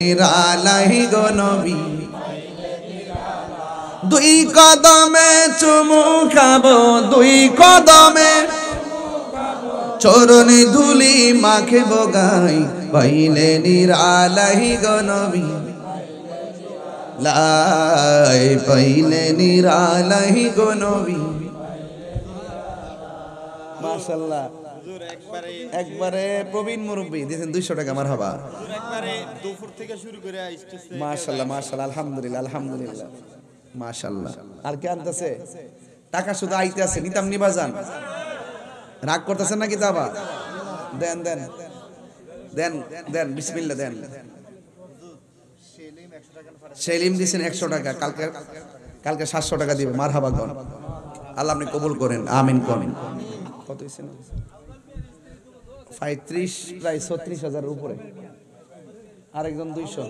নিরালাই গো নবী দুই কদমে চুমু খাবো দুই কদমে চরণে ধুলি মাখে বগাই পাইলে নিরালাই গো নবী লাই পাইলে নিরালাই গো নবী মাশাআল্লাহ একবারে প্রবীণ মুরব্বী দিয়েছেন 200 টাকা মারহাবা একবারে দুপুর থেকে শুরু করে আসতেছে মাশাআল্লাহ মাশাআল্লাহ আলহামদুলিল্লাহ আলহামদুলিল্লাহ মাশাআল্লাহ আর কে আনতেছে টাকা শুধু আইতে আছে নিতাম নিবাজান রাগ করতেছেন নাকি দাবা দেন দেন দেন দেন বিসমিল্লাহ দেন সেলিম দিবেন 100 টাকা কালকে 700 টাকা দিবে মারহাবা কোন আল্লাহ আপনি কবুল করেন আমিন করেন কত হইছে 35 প্রায় 36000 এর উপরে আরেকজন 200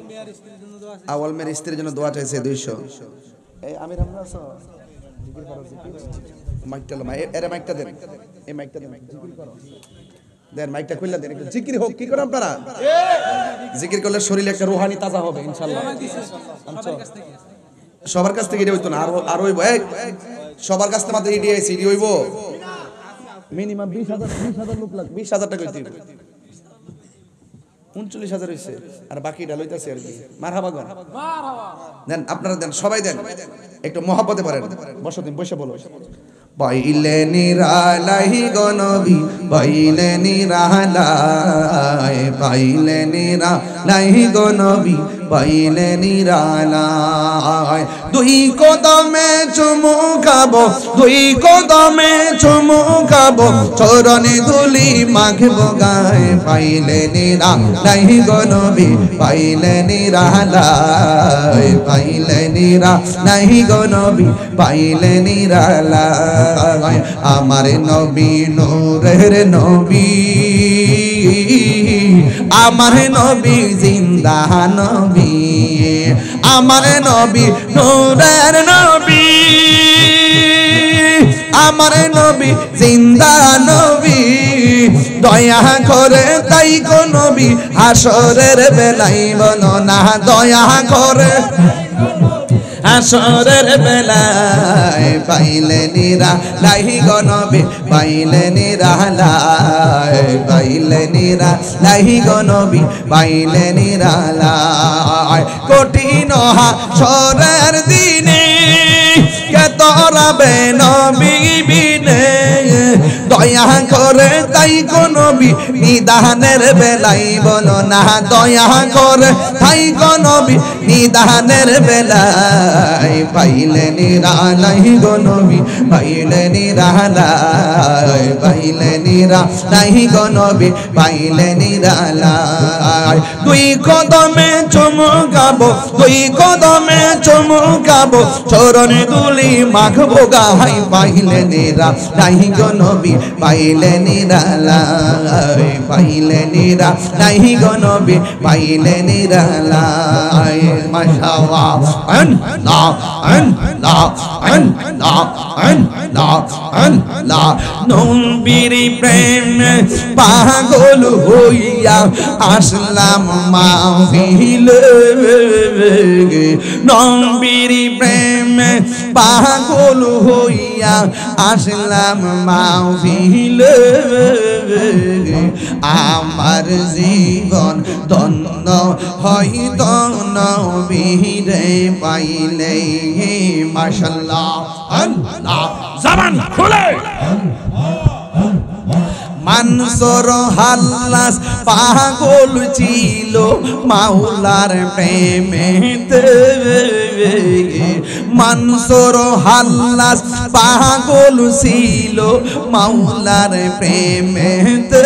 আওয়াল মের স্ত্রীর জন্য দোয়া চাইছে 200 এই আমির আমরা আছো জিকির করো মাইকটা লো এরে মাইকটা দেন এই মাইকটা দেন জিকির করো দেন মাইকটা খুললা দেন একটু জিকির হোক কি করে আপনারা জিকির করলে শরীরে একটা রূহানি তাজা হবে ইনশাআল্লাহ সবার কাছ থেকে এটা হইতো না আর হইবো এই সবার কাছ থেকে মাত্র ইডি আইছি ইডি হইবো মিনিমাম 20000 লোক লাগ 20000 টাকা দিতে 39000 হইছে আর বাকিটা লইতাছে আর কি মারহাবা গন মারহাবা দেন আপনারা দেন সবাই দেন একটু মহব্বতে পড়েন বসো দিন বসে বলো পাইলে নিরালাই গো নবী পাইলে নিরালাই পাইলে নিরালাই গো নবী পাইলে নিরালাই দুই কদমে চুমু খাবো দুই কদমে চুমু খাবো চরণে ধুলি মাখবো গায়ে পাইলে নিরালাই গো নবী পাইলে নিরালাই পাইলে নিরালাই গো নবী পাইলে নিরালাই আমার নবী নূরের নবী আমার নবী জিন্দা নবী আমার নবী নূরের নবী আমার নবী জিন্দা নবী দয়া করে তাই গো নবী হাসরের বেলায় বলো না দয়া করে হাসরের বেলায় পাইলে নিরালাই গো নবী পাইলে নিরালাই পাইলে নিরালাই গো নবী পাইলে নিরালাই কঠিন হাসরের দিনে কে তরাবে নবী বিনে দয়া করে তাই গো নবী নিদানের বেলায় বলো না দয়া করে তাই গো নবী নিদানের বেলায় পাইলে নিরালাই গো নবী পাইলে নিরালাই পাইলে নিরালাই গো নবী পাইলে নিরালাই দুই কদমে চমকাবো দুই কদমে চমকাবো চরণে ধুলি মাখবো গায়ে পাইলে নিরালাই গো নবী পাইলে নিরালাই পাইলে নিরালাই গো নবী পাইলে নিরালাই মাশাআল্লাহ নবীর প্রেম পাগল হইয়া আসলাম মাহফিলে নবীর প্রেম পাগল হইয়া আসলাম মাহফিলে আমার জীবন ধন্য হইত নবীরে পাইলে মাশাআল্লাহ আল্লাহ জবান খুলে মানসুর হাল্লাস পাগল ছিল মাওলার প্রেমেতে মানসুর হাল্লাস পাগল ছিল মাওলার প্রেমেতে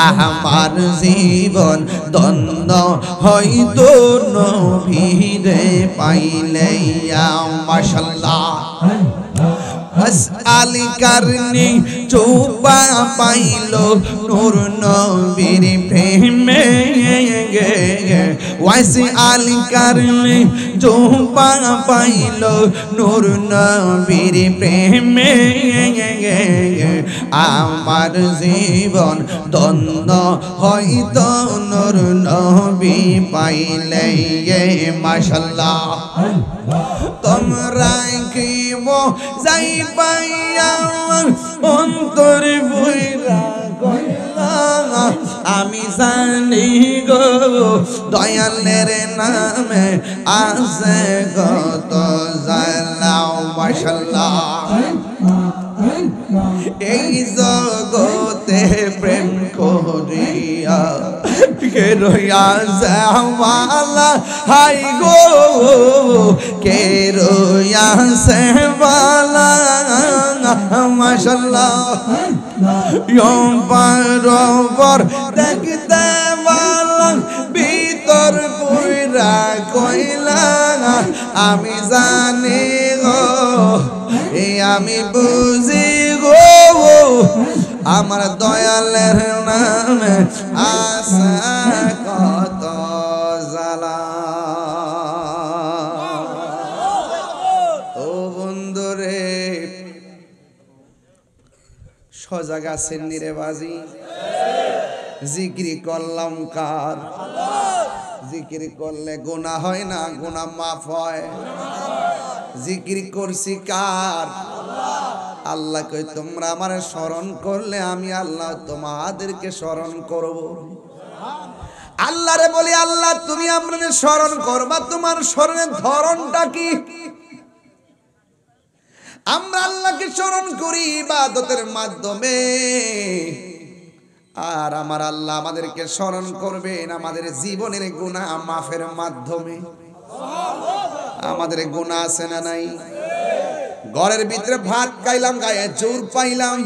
আমার জীবন ধন্য হইতো নবীরে পাইলে মাশাআল্লাহ আলী কারণে চোপা পাইলো নূর নবীর প্রেমে ওয়াইসি আলী কারণে জোপা পাইল নূর নবীর প্রেমে আমার জীবন ধন্য হইতো নূর নবী পাইলে মাশাআল্লাহ তোমরা কি যাই পাইয়া অন্তর বইরা গইলা আমি জানি গো দয়ালের নামে আছে কত জালাও মাশাআল্লাহ এই জগতে প্রেম করিয়া কে রইয়া যাওয়ালা হাই গো কে রইয়া সেবালা মাশাআল্লাহ বরাবর দেখতে বালা ভিতর পুরা কইলা আমি জানি গো আমি বুঝি গো আমার দয়ালের নামে আশা কত জালা ও বন্ধুরে সজাগ আছেন নিরে বাজি জিকির করলাম কার জিকির করলে গুনাহ হয় না গুনাহ মাফ হয় জিকির করছি কার আল্লাহ কই তোমরা আমারে স্মরণ করলে আমি আল্লাহ তোমাদেরকে স্মরণ করব আল্লাহরে বলি আল্লাহ তুমি আমাদের স্মরণ করবা তোমার স্মরণের ধরনটা কি আমরা আল্লাহকে স্মরণ করি ইবাদতের মাধ্যমে আর আমার আল্লাহ আমাদেরকে স্মরণ করবেন আমাদের জীবনের গুনাহ মাফের মাধ্যমে আমাদের গুনাহ আছে না নাই ঘরের ভিতরে ভাত খাইলাম গায়ে জোর পাইলাম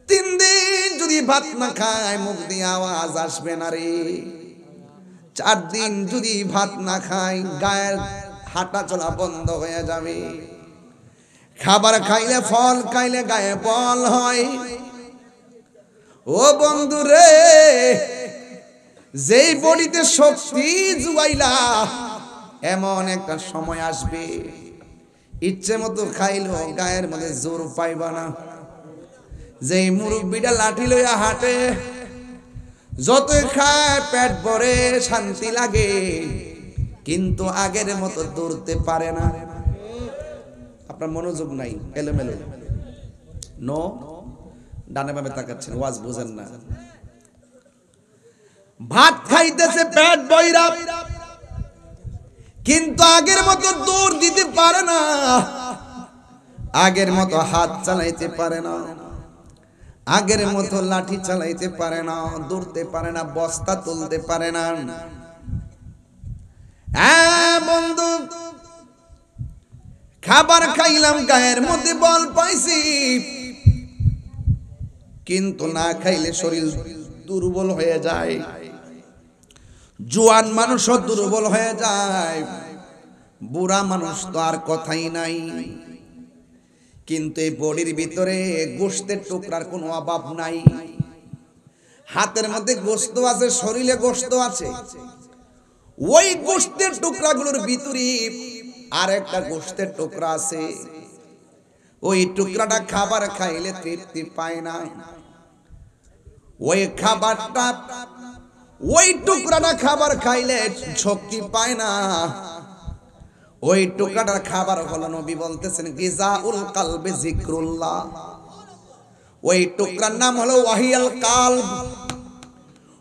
3 দিন যদি ভাত না খাই মুখ দিয়ে আওয়াজ আসবে না রে 4 দিন যদি ভাত না খাই গায়ের হাঁটা চলা বন্ধ হয়ে যাবে খাবার খাইলে ফল খাইলে গায়ে বল হয় ও বন্ধু রে যেই বডিতে শক্তি জুয়াইলা এমন একটা সময় আসবে ইচ্ছে মতো খাইলো গায়ের মধ্যে জোর পাইবা না যেই মুরব্বিটা লাঠি লইয়া হাঁটে যতই খায় পেট ভরে শান্তি লাগে কিন্তু আগের মতো দৌড়তে পারে না আপনার মনোযোগ নাই এলোমেলো নো ডানে বামে তাকাচ্ছেন ওয়াজ বুঝেন না ভাত খাইতেছে পেট বইরা কিন্তু আগের মতো দৌড় দিতে পারে না আগের মতো হাত চালাইতে পারে না আগের মতো লাঠি চালাইতে পারে না দৌড়তে পারে না বস্তা তুলতে পারে না বন্ধু খাবার খাইলাম গায়ের মধ্যে বল পাইছি কিন্তু না খাইলে শরীর দুর্বল হয়ে যায় জোয়ান মানুষও দুর্বল হয়ে যায় বুড়া মানুষ তো আর কথাই নাই কিন্তু এই বডির ভিতরে গোশতের টুকরার কোনো অভাব নাই হাতের মধ্যে গোশত আছে শরীরে গোশত আছে ওই গোশতের টুকরাগুলোর ভিতরে আরেকটা গোশতের টুকরা আছে ওই টুকরাটা খাবার খাইলে তৃপ্তি পায় না ওই খাবারটা ওই টুকরাটা খাবার খাইলে শক্তি পায় না ওই টুকরাটার খাবার হলো নবী বলতেছেন গিজাউল কালবে যিকরুল্লাহ ওই টুকরার নাম হলো ওয়াহিয়াল কালব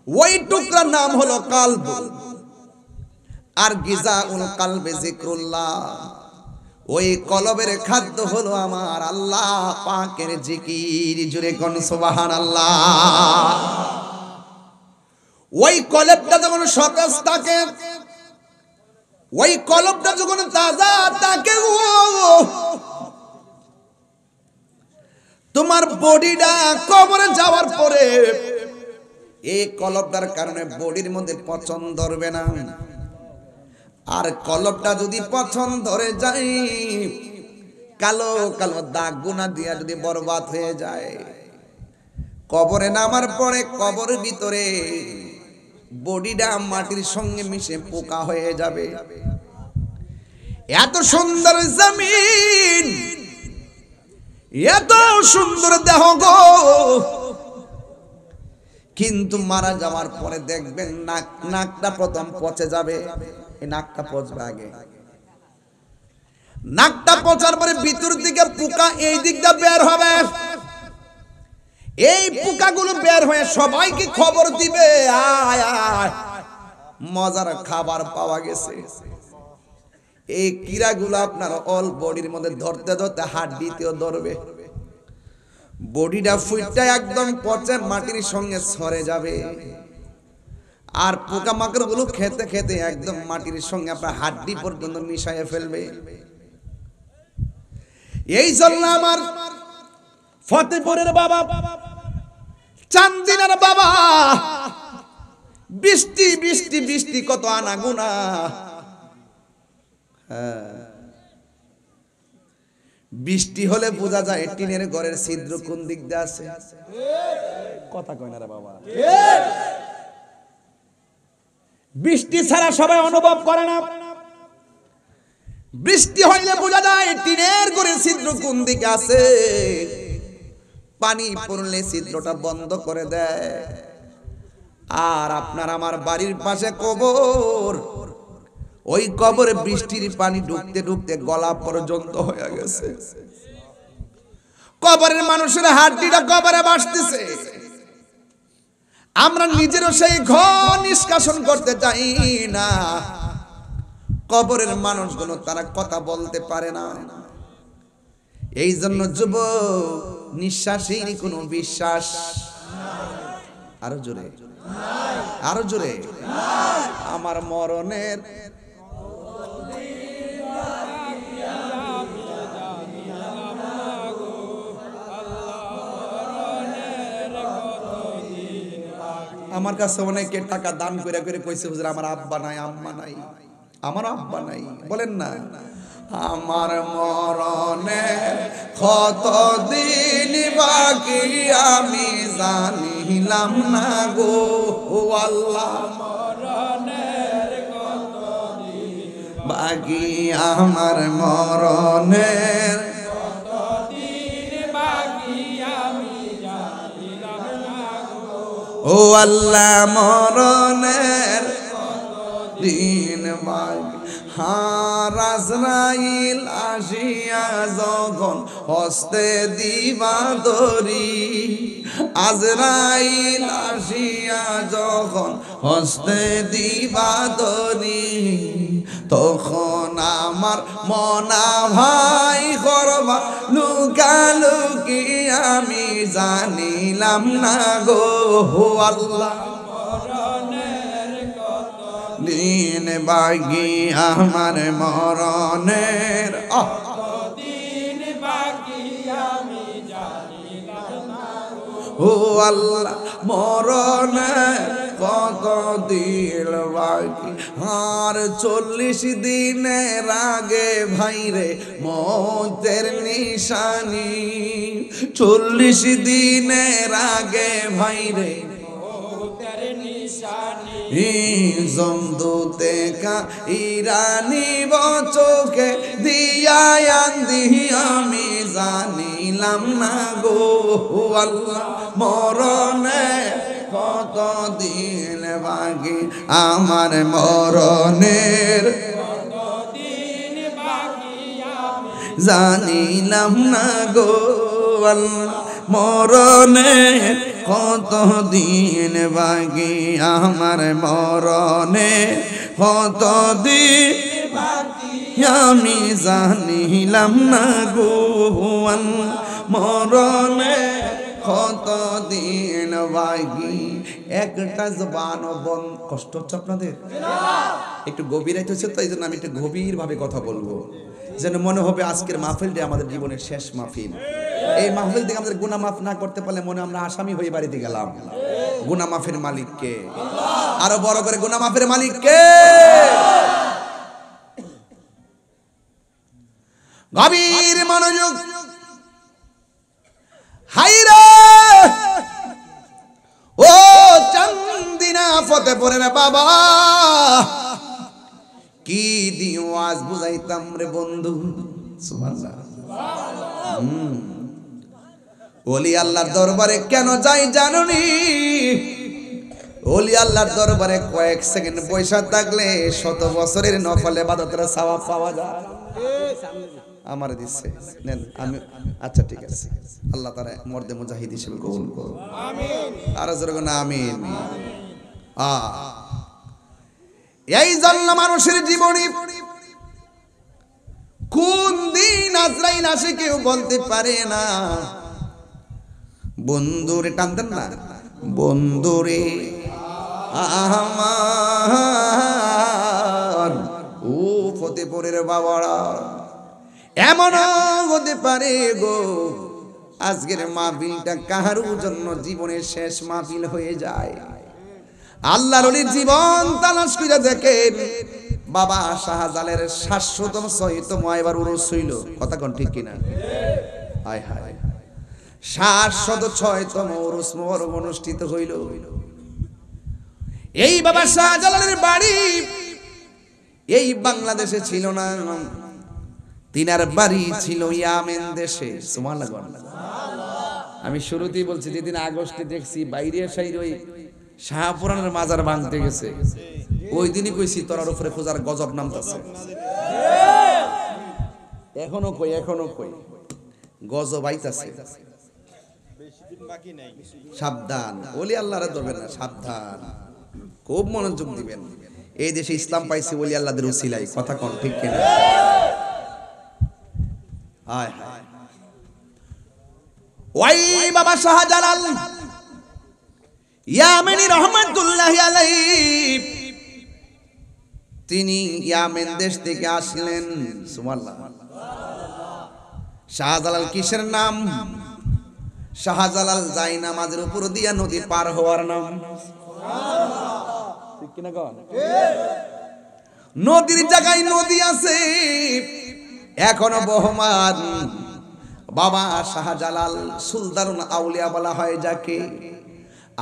ওই টুকরার নাম হলো কালব আর গিজাউল কালবে যিকরুল্লাহ ওই কলবের খাদ্য হলো আমার আল্লাহ পাকের জিকির জুড়ে কোন সুবহানাল্লাহ ওই কলবটা যখন সতেজ থাকে ওই কলবটা যখন তাজা থাকে তোমার বডিটা কবরে যাওয়ার পরে এই কলবটার কারণে বডির মধ্যে পচন ধরবে না আর কলবটা যদি পচন ধরে যায় কালো কালো দাগ গুনা দিয়া যদি বরবাদ হয়ে যায় কবরে নামার পরে কবরের ভিতরে বডিটা মাটির সঙ্গে মিশে পোকা হয়ে যাবে এত সুন্দর জমিন, এত সুন্দর দেহ গো, কিন্তু মারা যাওয়ার পরে দেখবেন নাকটা প্রথম পচে যাবে। এই নাকটা পচবে আগে, নাকটা পচার পরে ভিতর দিকে পোকা এই দিকটা বের হবে। এই পোকাগুলো বের হয়ে সবাইকে খবর দিবে, আয় আয় মজার খাবার পাওয়া গেছে। এই কীড়াগুলো আপনার অল বডির মধ্যে ধরতে ধরতে হাড্ডিতেও ধরবে, বডিটা ফুইটা একদম পচে মাটির সঙ্গে সরে যাবে। আর পোকামাকড় গুলো খেতে খেতে একদম মাটির সঙ্গে আপনার হাড্ডি পর্যন্ত মিশাইয়ে ফেলবে। এই জন্য আমার ফতেপুরের বাবা, চান্দিনার বাবা, বৃষ্টি বৃষ্টি বৃষ্টি কত আনাগুনা। বৃষ্টি হলে বোঝা যায় টিনের ঘরের ছিদ্র কোন দিক দিয়ে আছে। কথা কয় না রে বাবা। বৃষ্টি ছাড়া সবাই অনুভব করে না। বৃষ্টি হইলে বোঝা যায় টিনের ঘরের ছিদ্র কোন দিকে আছে। পানি পড়লে ছিদ্রটা বন্ধ করে দেয়। আর আপনার আমার বাড়ির পাশে কবর, ওই কবরে বৃষ্টির পানি ঢুকতে ঢুকতে গলা পর্যন্ত হয়ে গেছে। কবরের মানুষের হাড্ডিটা কবরে ভাসতেছে। আমরা নিজেরও সেই ঘর নিষ্কাশন করতে চাই না। কবরের মানুষগুলো তারা কথা বলতে পারে না। এই জন্য যুবক, নিঃশ্বাসেরই কোনো বিশ্বাস। আরো জোরে, আরো জোরে। আমার মরণের আমার কাছে অনেকে টাকা দান করে করে কইছে, হুজুর আমার আব্বা নাই, আম্মা নাই, আমার আব্বা নাই। বলেন না, আমার মরণের কতদিন বাকি আমি জানিলাম না গো আল্লাহ। মরণের কতদিন বাকি, আমার মরণের কতদিন বাকি আমি জানিলাম না গো ও আল্লাহ। মরণের কতদিন বাকি, আজরাইল আসিয়া যখন হস্তে দিবা দরি, আজরাইল আসিয়া যখন হস্তে দিবা দরি, তখন আমার মনা ভাই করবা লুকালুকি আমি জানিলাম না গো আল্লাহ। দিন বাকি আমার মরণের, দিন বাকি আমি জানিলাম না ও আল্লাহ। মরণের কত দিন বাকি, আর 40 দিনের আগে ভাইরে মৌতের নিশানি। 40 দিনের আগে ভাইরে জমদূতে কা ইরানি বচোকে দিয়ায়ান্দি আমি জানিলাম না গো আল্লাহ। মরণে কত দিন বাকি, আমার মরণের কত দিন বাকি আমি জানিলাম না গো আল্লাহ। মরণের কত দিন বাকি, আমার মরণে কত দিন বাকি আমি জানিলাম না গো আল্লাহ। মরণে কত দিন বাকি। একটা জবান বন, কষ্ট হচ্ছে আপনাদের? একটু গভীর হচ্ছে তো, এই জন্য আমি একটু গভীর ভাবে কথা বলবো, যেন মনে হবে আজকের মাহফিলটা আমাদের জীবনের শেষ মাহফিল। এই মাহফিল থেকে আমাদের গুনাহ মাফ না করতে পারলে মনে আমরা আসামি হয়ে বাড়িতে গেলাম। গুনাহ মাফের মালিক কে? আরো বড় করে, গুনাহ মাফের মালিক কে? গভীর মনোযোগ। হাইরে ও চান্দিনা ফতেপুরের বাবা, কি দিয়ে ওয়াজ বুঝাইতাম রে বন্ধু। সুবহানাল্লাহ। ওলি আল্লাহর দরবারে কেন যাই জানুনি? ওলি আল্লাহর দরবারে কয়েক সেকেন্ড পয়সা থাকলে 100 বছরের নফল ইবাদতের সওয়াব পাওয়া যায়। আমার দিচ্ছে নেন, আমি আচ্ছা ঠিক আছে, আল্লাহ তাআলা মর্দে মুজাহিদ হিসেবে কবুল করুন, আমিন। আর জোরে বলুন আমিন। এই জন্য মানুষের জীবনে কোন দিন আজরাইল আসে কেউ বলতে পারে না। বন্ধুরে টানতেন না, বন্ধুরে আমার ও ফতেপুরের বাবারা, এমন হতে পারে গো আজকের মাহফিলটা কাহারও জন্য জীবনের শেষ মাহফিল হয়ে যায়। আল্লাহর ওলির জীবন তালাশ করে দেখেন, বাবা শাহজালালের 706তম এবার উরুস হইল, কথা কোন ঠিক কিনা? হায় হায়, 706তম উরুস মোবারক অনুষ্ঠিত হইল। এই বাবা শাহজালালের বাড়ি এই বাংলাদেশে ছিল না, তিনার বাড়ি ছিল ইয়ামেন দেশে। সুবহানাল্লাহ। আমি শুরুতেই বলছি, যেদিন আগস্টে দেখছি বাইরে সাইর ওই শাহপুরানের মাজার ভাঙতে গেছে, ওই দিনই কইছি তোরার উপরে খোঁজার গজব নামতেছে। এখনো কই গজব আইতাছে, সাবধান। ওলি আল্লাহরে ধরবেন না, সাবধান, খুব মনোযোগ দিবেন। এই দেশে ইসলাম পাইছে ওলি আল্লাহদের উসিলায়, কথা কোন ঠিক কিনা? হায় হায়, ওই বাবা শাহজালাল ইয়ামেনি রহমাতুল্লাহি আলাইহি, তিনি ইয়ামেন দেশ থেকে আসলেন। সুবহানাল্লাহ। শাহজালাল কিসের নাম? শাহজালাল যাই নামাজের উপর দিয়া নদী পার হওয়ার নাম। ঠিক কিনা কোন? নদীর জায়গায় নদী আছে এখনো বহমান। বাবা শাহজালাল সুলতানুল আউলিয়া বলা হয় যাকে।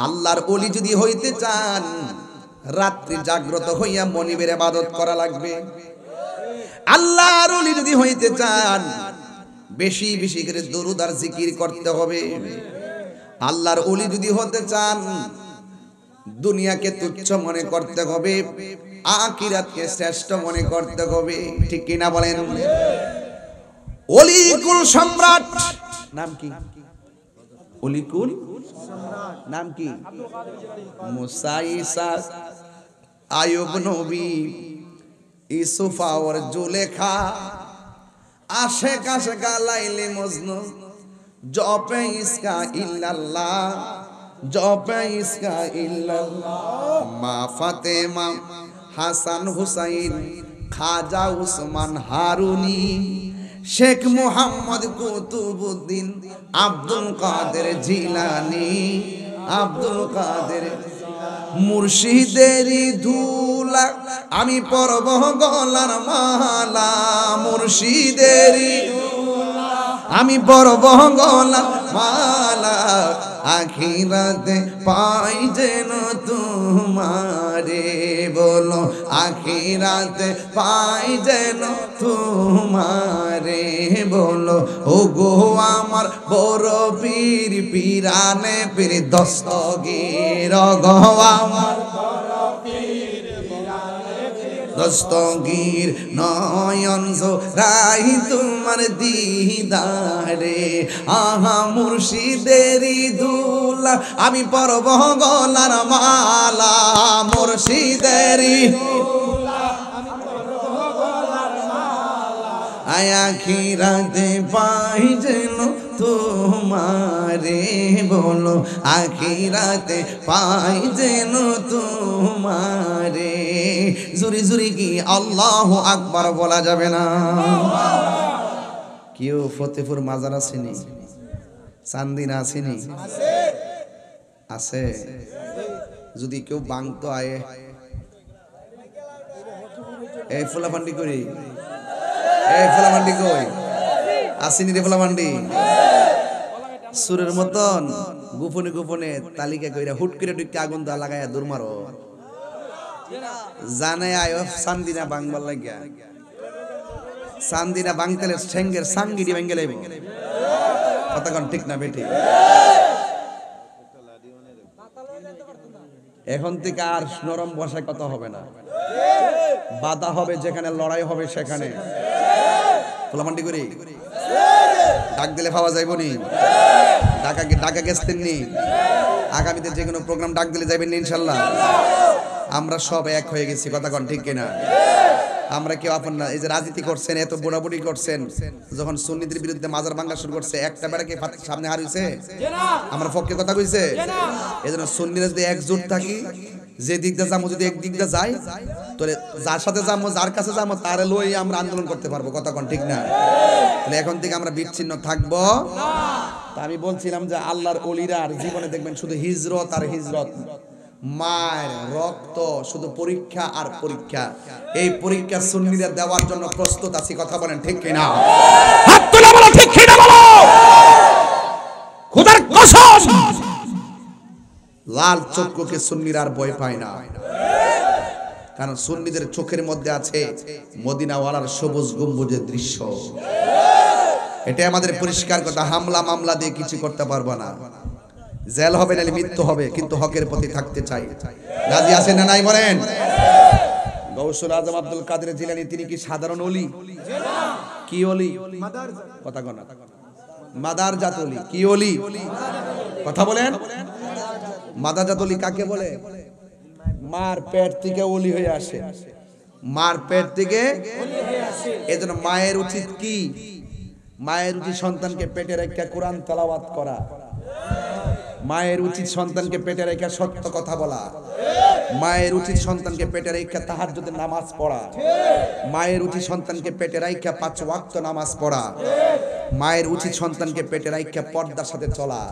আল্লাহর ওলি যদি হইতে চান, রাত্রি জাগ্রত হইয়া মনিবের ইবাদত করা লাগবে। আল্লাহর ওলি যদি হইতে চান, বেশি বেশি করে দরুদ আর জিকির করতে হবে। আল্লাহর ওলি যদি হতে চান, দুনিয়াকে তুচ্ছ মনে করতে হবে, আখিরাতকে শ্রেষ্ঠ মনে করতে হবে। ঠিক কিনা বলেন? অলিকুল সম্রাট নাম কি? অলিকুল নাম কি? মুসা, ঈসা, আইয়ুব নবী, ইউসুফ আর জুলেখা, আশেক আশেকা লাইলি মজনু, জপে ইসকা ইল্লাল্লাহ, জপে ইসকা ইল্লাল্লাহ। মা ফাতেমা, হাসান হুসাইন, খাজা উসমান হারুনি, শেখ মুহাম্মদ কুতুবউদ্দিন, আব্দুল কাদের জিলানী, আব্দুল কাদের মুর্শিদেরই ধুলা আমি পরব গলার মালা, মুর্শিদেরই আমি পরব গলার মালা, আখিরাতে পাই যেন তোমারে, বলো আখিরাতে পাই যেন তোমারে, বলো ও গো আমার বড় পীর, পীরানে পীর দস্তগীর, গো আমার দস্তগীর, নয়ন জোড়াই তোমার দিদারে, আহা মুর্শিদেরই দুলা আমি পরব গলার মালা, মুর্শিদেরই আখিরাতে পাই যেন তোমারে, বলো আখিরাতে পাই যেন তোমারে। জুরি জুরি কি আল্লাহু আকবার বলা যাবে না? কেউ ফতেপুর মাজার আসেনি? চান্দিনা আসেনি? আছে। যদি কেউ বাংতো আয়ে এই ফুলাপান্ডি করি, এই ফুলাপান্ডি কই আসেনি রে? ফুলাপান্ডি সুরের মতন গোপনে গোপনে তালিকা কইরা হুট করে ঢুকে আগুন দা লাগায়া দূর মারো। জানে আয়ো সান্দিনা বাংবার লাগিয়া সান্দিনা বাংতেলে ঠেঙ্গের সাঙ্গিডি ভেঙ্গে লাইব কথা কোন ঠিক না বেটি এখন থেকে আর নরম ভাষায় কথা হবে না বাধা হবে যেখানে লড়াই হবে সেখানে তোলামান্ডি করি ডাক দিলে পাওয়া যাইব নি ডাকা গেছেন নি আগামীতে যে কোনো প্রোগ্রাম ডাক দিলে যাবেন নি ইনশাল্লাহ আমরা সব এক হয়ে গেছি কথা কোন ঠিক কিনা আমরা কেউ আপন না এই যে রাজনীতি করছেন এত বুড়াবুড়ি করছেন যখন সুন্নিদের বিরুদ্ধে মাজার ভাঙা শুরু করছে একটা বেড়াকে সামনে হারিয়েছে আমরা পক্ষে কথা কইছে এজন্য সুন্নিরা যদি একজোট থাকি যে দিকটা যাবো যদি এক দিকটা যাই তাহলে যার সাথে যাবো যার কাছে যাবো তারে লই আমরা আন্দোলন করতে পারবো কথা কোন ঠিক না তাহলে এখন থেকে আমরা বিচ্ছিন্ন থাকবো তা আমি বলছিলাম যে আল্লাহর ওলিরা জীবনে দেখবেন শুধু হিজরত আর হিজরত মায়ের রক্ত শুধু পরীক্ষা আর পরীক্ষা এই পরীক্ষা সুন্নিরা দেওয়ার জন্য প্রস্তুত আছি কথা বলেন ঠিক কিনা হাত তুলে বলো ঠিক কিনা বলো খোদার কসম লাল চক্ষুকে সুন্নিরা আর ভয় পায় না কারণ সুন্নিদের চোখের মধ্যে আছে মদিনাওয়ালার সবুজ গম্বুজের দৃশ্য এটা আমাদের পরিষ্কার কথা হামলা মামলা দিয়ে কিছু করতে পারবো না জেল হবে নালে মৃত্যু হবে কিন্তু হকের প্রতি থাকতে চাই রাজি আছেন না নাই বলেন গৌসুল আজম আব্দুল কাদের জিলানী তিনি কি সাধারণ ওলি কি ওলি কথা কন মাদার জাত ওলি কি ওলি কথা বলেন মাদার জাত ওলি কাকে বলে মার পেট থেকে ওলি হয়ে আসে মার পেট থেকে ওলি হয়ে আসে এজন্য মায়ের উচিত কি মায়ের উচিত সন্তানকে পেটে রেখে কোরআন তেলাওয়াত করা মায়ের উচিত সন্তানকে পেটে রেখে সত্য কথা বলা মায়ের উচিত সন্তানকে পেটে রেখে তাহাজ্জুদের নামাজ পড়া মায়ের উচিত সন্তানকে পেটে রেখে 5 ওয়াক্ত নামাজ পড়া মায়ের উচিত সন্তানকে পেটে রেখে পর্দার সাথে চলা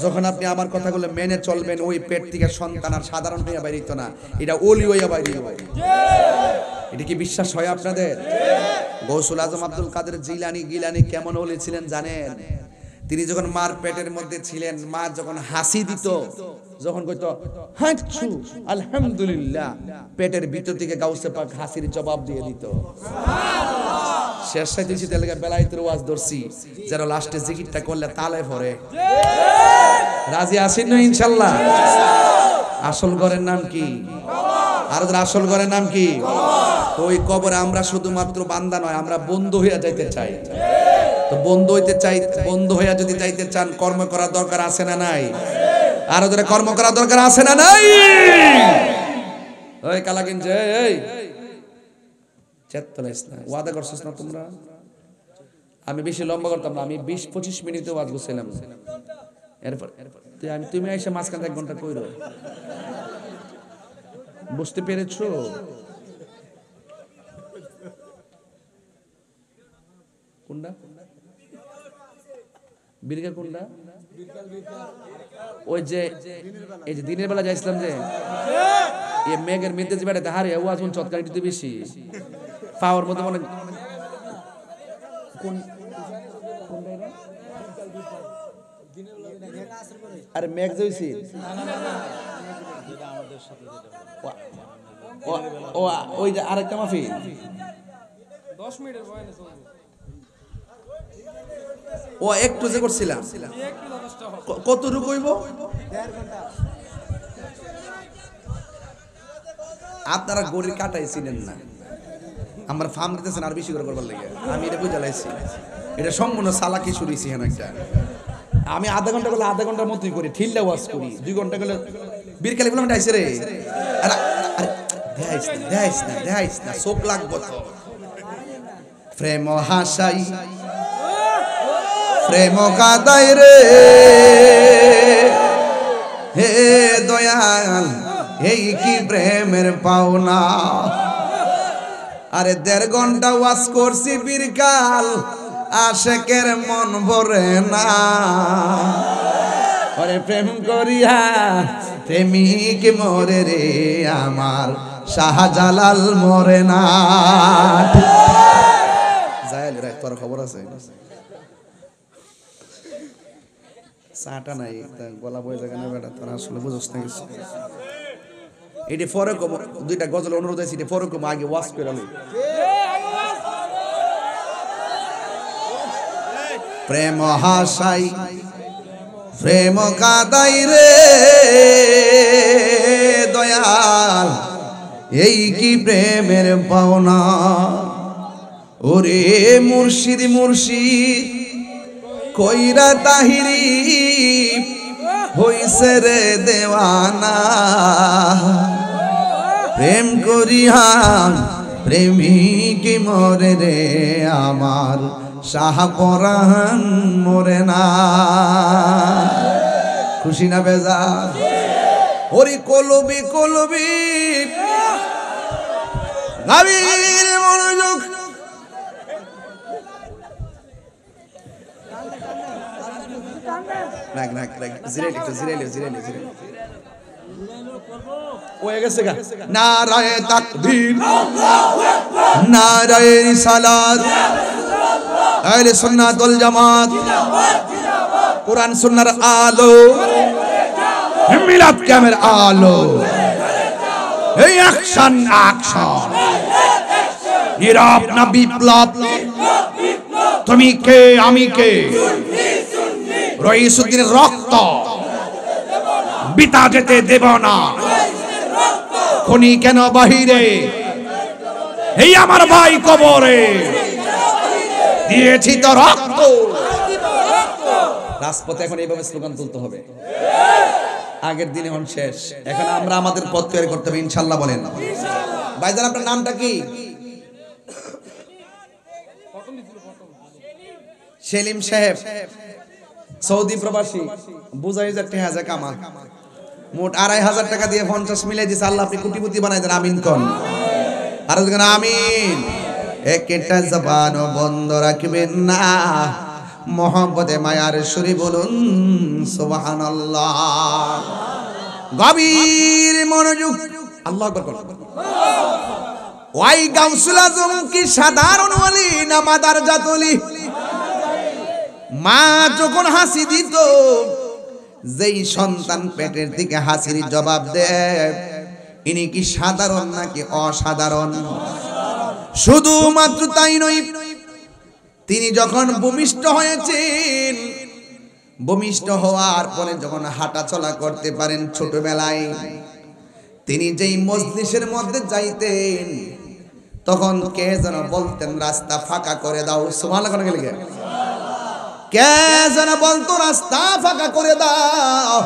যখন আপনি আমার কথাগুলো মেনে চলবেন ওই পেট থেকে সন্তান আর সাধারণ হইয়া বাইরিত না এটা ওলি হইয়া বাইরিত এটা কি বিশ্বাস হয় আপনাদের গৌসুল আজম আব্দুল কাদের জিলানী কেমন ওলি ছিলেন জানেন তিনি যখন মার পেটের মধ্যে ছিলেন মা যখন হাসি দিত যখন কইতো হাঁচু আলহামদুলিল্লাহ পেটের ভিতর থেকে গাউসে পাক হাসির জবাব দিয়ে দিত সুবহানাল্লাহ শেষে দিছি তেলকে বেলায়েতের ওয়াজ ধরছি যারা লাস্টে জিকিরটা করলে তালে পড়ে রাজি আছেন না ইনশাআল্লাহ আসল ঘরের নাম কি আর আসল ঘরের নাম কি তো ওই কবরে আমরা শুধুমাত্র বান্দা নয় আমরা বন্ধু হইয়া যাইতে চাই তো বন্ধু হইতে চাই বন্ধু হইয়া যদি যাইতে চান কর্ম করা দরকার আছে না নাই আর ওদের কর্ম করা দরকার আছে না নাই ওই কালাকিন যে এই চেতলাইস না ওয়াদা করছিস না তোমরা আমি বেশি লম্বা করতাম না আমি 20-25 মিনিটে ওয়াজ করছিলাম এরপর তুমি এসে মাঝখানে 1 ঘন্টা কইরো বুঝতে পেরেছো কোনটা বীরগা কোনটা ওই যে এই যে দিনের বেলা যাইছিলাম যে এই মেঘের মধ্যে যে বেড়াতে হারে ওয়াজ মন চটকারি দিতে বেশি পাওয়ার মতো মনে কোন আরে মেঘ যাইছি ও ওই যে আরেকটা মাহফিল 10 মিনিটের বয়ানে চলবে ও একটু যে করছিলাম কত রূপ হইব 1.5 ঘন্টা আপনারা গড়ির কাটাইছিলেন না আমার ফার্ম দিতেছেন আর বেশি করে করবার লাগে আমি এটা বুঝে লাইছি এটা সম্পূর্ণ চালাকি শুরুইছি হ্যাঁ একটা আমি আধা ঘন্টা গেলে আধা ঘন্টার মতোই করি ঠিল্লা ওয়াজ করি 2 ঘন্টা গেলে বীরকালি বললাম আইছে রে আরে দেখাইস না চোখ লাগবো তো প্রেম হাসাই প্রেম কাদাই রে হে দয়াল এই কি প্রেমের পাওনা আরে 1.5 ঘন্টা ওয়াজ করছি বীরকাল আশেকের মন ভরে না আরে প্রেম করিয়া প্রেমিক মরে রে আমার শাহজালাল মরে না জায়েল রে তোর খবর আছে চাটা নাই গলা বই জায়গা না বেটা তোর আসলে বুঝছ না কিছু এটি ফরকম দুইটা গজল অনুরোধ আছে, এটি ফরকম আগে ওয়াজ করে লই। প্রেম হাসাই প্রেম কাদাই রে দয়াল, এই কি প্রেমের পাওনা। ওরে মুর্শিদ মুর্শিদ কইরা তাহিরি হইছে রে দেওয়ানা। প্রেম করিয়া প্রেমিক মরে রে আমার শাহপরান মরে না। খুশি না বেজার? ওরে কলবি কলবি গাভীর মনোযোগ। রাখ রাখ রাখ, জিরাইলি একটু, জিরাইলি জিরাইলি জিরাইলি। হয়ে গেছে গা। নারায়ে তাকবীর, নারায়ে রিসালাত, আহলে সুন্নাত ওয়াল জামাত, কোরআন সুন্নাহর আলো, মিলাদ কিয়ামের আলো। এই অ্যাকশন অ্যাকশন, নীরব না বিপ্লব, তুমি কে আমি কে, রইসুদ্দিনের রক্ত বিতা যেতে দেব না। খুনি কেন বাহিরে, এই আমার ভাই কবরে দিয়েছি তো রক্ত। রাজপথে এখন এইভাবে স্লোগান তুলতে হবে। আগের দিনে হন শেষ, এখন আমরা আমাদের পথ তৈরি করতে হবে ইনশাআল্লাহ। বলেন ভাইজান আপনার নামটা কি? সেলিম সাহেব, সৌদি প্রবাসী, বুঝাই যে টাকা কামা, মোট ২৫০০ টাকা দিয়ে ৫০ মিলাই দিছে। আল্লাহ আপনি কোটিপতি বানাই দেন, আমিন কোন। আর আমিন। একটা জবান বন্ধ রাখবেন না, মোহাম্মদে মায়ার সুরে বলুন সুবহানাল্লাহ। গভীর মনোযোগ, আল্লাহু আকবার। ওই গাউসুল আজম কি সাধারণ ওলি না মাদার জাতলি? মা যখন হাসি দিত, যেই সন্তান পেটের দিকে হাসির জবাব দেয়, ইনি কি সাধারণ নাকি অসাধারণ? শুধুমাত্র তাই নয়, তিনি যখন ভূমিষ্ঠ হয়েছেন, ভূমিষ্ঠ হওয়ার পরে যখন হাঁটা চলা করতে পারেন ছোটবেলায়, তিনি যেই মজলিসের মধ্যে যাইতেন, তখন কে যেন বলতেন রাস্তা ফাঁকা করে দাও। সুবহানাল্লাহ করে গেলে কে যেন বলতো রাস্তা ফাঁকা করে দাও,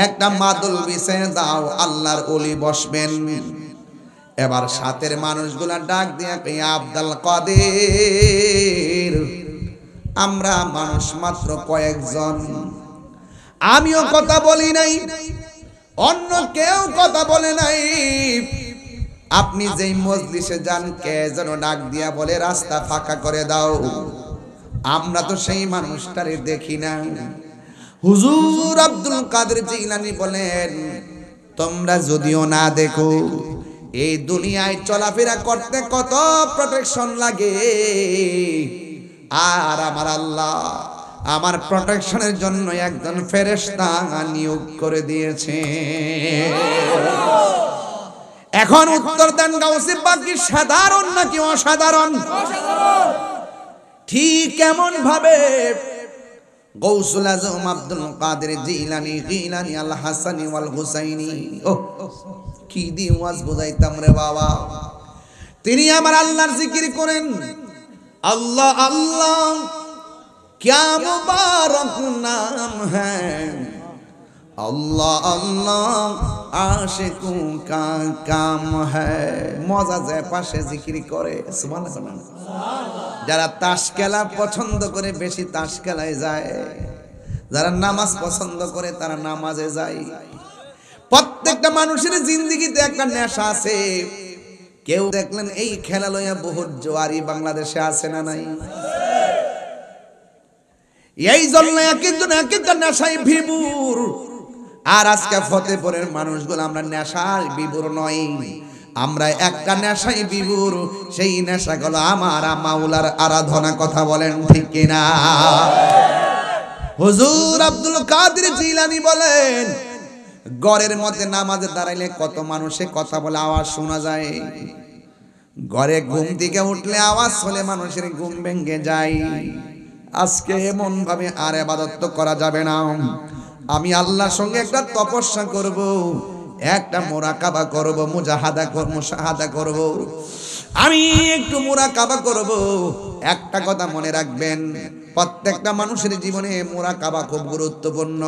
একটা মাদুল বিছিয়ে দাও, আল্লাহর ওলি বসবেন। এবার সাথের মানুষগুলা ডাক দিয়ে কই আব্দুল কাদের, আমরা মানুষ মাত্র কয়েকজন, আমিও কথা বলি নাই, অন্য কেউ কথা বলে নাই, আপনি যেই মজলিসে যান কে যেন ডাক দিয়া বলে রাস্তা ফাঁকা করে দাও, আমরা তো সেই মানুষটারে দেখি না। হুজুর আব্দুল কাদের জিলানী বলেন, তোমরা যদিও না দেখো, এই দুনিয়ায় চলাফেরা করতে কত প্রোটেকশন লাগে, আর আমার আল্লাহ আমার প্রোটেকশনের জন্য একজন ফেরেশতা নিয়োগ করে দিয়েছে। এখন উত্তর দেন, গাউসে পাক কি সাধারণ নাকি অসাধারণ? ঠিক এমন ভাবে গাউসুল আজম আব্দুল কাদের জিলানী, জিলানী আল হাসানী ওয়াল হুসাইনী, ও কি দিয়ে ওয়াজ বুঝাইতাম রে বাবা। তিনি আমার আল্লাহর জিকির করেন, আল্লাহ আল্লাহ क्या मुबारक नाम है, अल्लाह अल्लाह आशिकों का काम है। মজা যায় পাশে জিকির করে, সুবহানাল্লাহ। যারা তাস খেলা পছন্দ করে বেশি তাস খেলায় যায়, যারা নামাজ পছন্দ করে তারা নামাজে যায়। প্রত্যেকটা মানুষের জিন্দেগিতে একটা নেশা আছে। কেউ দেখলেন এই খেলা লইয়া বহুত জোয়ারি বাংলাদেশে আছে না নাই? এই জন্য এক একজন এক একটা নেশায় বিভোর। আর আজকে ফতেপুরের মানুষগুলো আমরা নেশার বিভোর নই, আমরা একটা নেশায় বিভোর। সেই নেশাগুলো আমার মাওলার আরাধনা। কথা বলেন ঠিক কিনা? হুজুর আব্দুল কাদের জিলানী বলেন, ঘরের মধ্যে নামাজে দাঁড়াইলে কত মানুষে কথা বলে আওয়াজ শোনা যায়, ঘরে ঘুম থেকে উঠলে আওয়াজ হলে মানুষের ঘুম ভেঙে যায়। আজকে এমন ভাবে আর ইবাদত করা যাবে না। আমি আল্লাহর সঙ্গে একটা তপস্যা করব, একটা মুরাকাবা করব, মুশাহাদা করব, আমি একটু মুরাকাবা করব। একটা কথা মনে রাখবেন, প্রত্যেকটা মানুষের জীবনে মুরাকাবা খুব গুরুত্বপূর্ণ।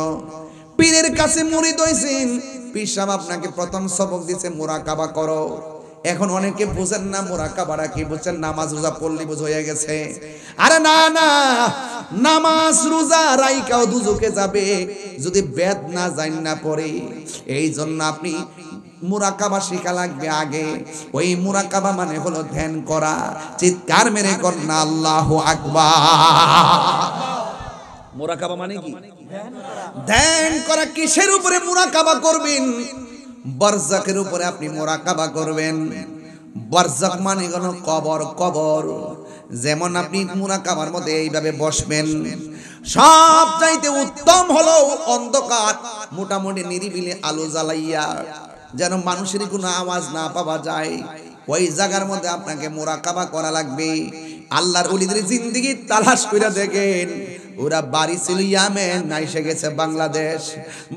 পীরের কাছে মুরিদ হইছেন, পীর সাহেব আপনাকে প্রথম সবক দিয়েছে মুরাকাবা করো। এখন অনেকে বুঝেন না মুরাকাবাটা কি, বুঝছেন নামাজ রোজা পড়লি বুঝ হয়ে গেছে। আরে না না, নামাজ রোজা রাইকাও দুজকে যাবে যদি বেদ না জান না পড়ে। এই জন্য আপনি মুরাকাবা শিখা লাগবে আগে। ওই মুরাকাবা মানে হলো ধ্যান করা। চিৎকার মেরে কর না আল্লাহু আকবার। মুরাকাবা মানে কি? ধ্যান করা। কিসের উপরে মুরাকাবা করবেন? বারজাকের উপরে আপনি মুরাকাবা করবেন। বারজাক মানে হলো কবর। কবর যেমন আপনি মুরাকাবার মধ্যে এইভাবে বসবেন। সব চাইতে উত্তম হলো অন্ধকার, মোটামুটি নিরিবিলি আলো জ্বালাইয়া, যেন মানুষের কোনো আওয়াজ না পাওয়া যায়। ওই জায়গার মধ্যে আপনাকে মুরাকাবা করা লাগবে। আল্লাহর ওলিদের জিন্দেগি তালাশ করে দেখেন। ওরা বাড়ি ছিল ইয়ামেন, এসে গেছে বাংলাদেশ।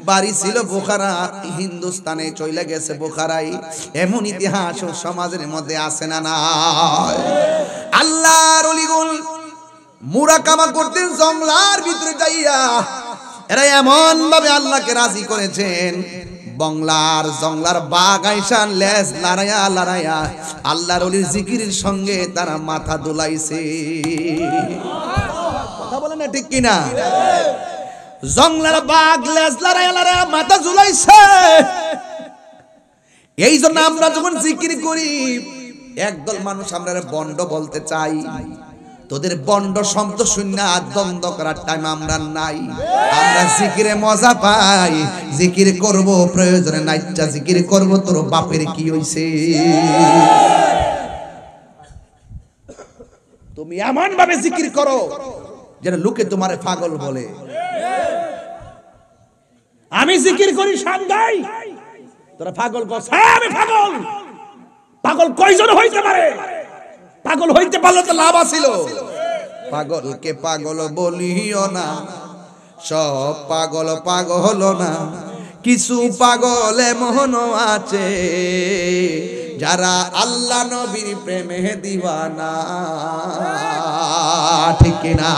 বাড়ি ছিল বোখারা, হিন্দুস্তানে চলে গেছে বোখারাই। এমন ইতিহাস ও সমাজের মধ্যে আছে না নাই? আল্লাহর ওলিগুল মুরাকাবা করতেন জঙ্গলার ভিতরে যাইয়া। এরা এমন ভাবে আল্লাহকে রাজি করেছেন, জংলার বাঘ আইসান লেজ লড়াইয়া লড়াইয়া আল্লাহর ওলির জিকিরের সঙ্গে তারা মাথা দুলাইছে। কথা বলে না ঠিক কিনা? জংলার বাঘ লেজ লড়াইয়া লড়াইয়া মাথা ঝুলাইছে। এই জন্য আমরা যখন জিকির করি, একদল মানুষ আমরা বন্ড বলতে চাই। তোদের বন্ড শব্দ শূন্য দ্বন্দ্ব করার টাইম আমরা নাই। আমরা জিকিরে মজা পাই, জিকির করব প্রয়োজনে নাইচ্ছা জিকির করব। তোর বাপের কি হইছে? তুমি এমন ভাবে জিকির করো যেন লোকে তোমারে পাগল বলে। আমি জিকির করি সান্দাই, তোরা পাগল বল। আমি পাগল। পাগল কয়জন হইতে পারে? পাগল হইতে পারলে তো লাভ আছিল। পাগলকে পাগল বলিও না, সব পাগল পাগল না। কিছু পাগল এমন আছে যারা আল্লাহ নবীর প্রেমে দিওয়ানা, ঠিক কিনা?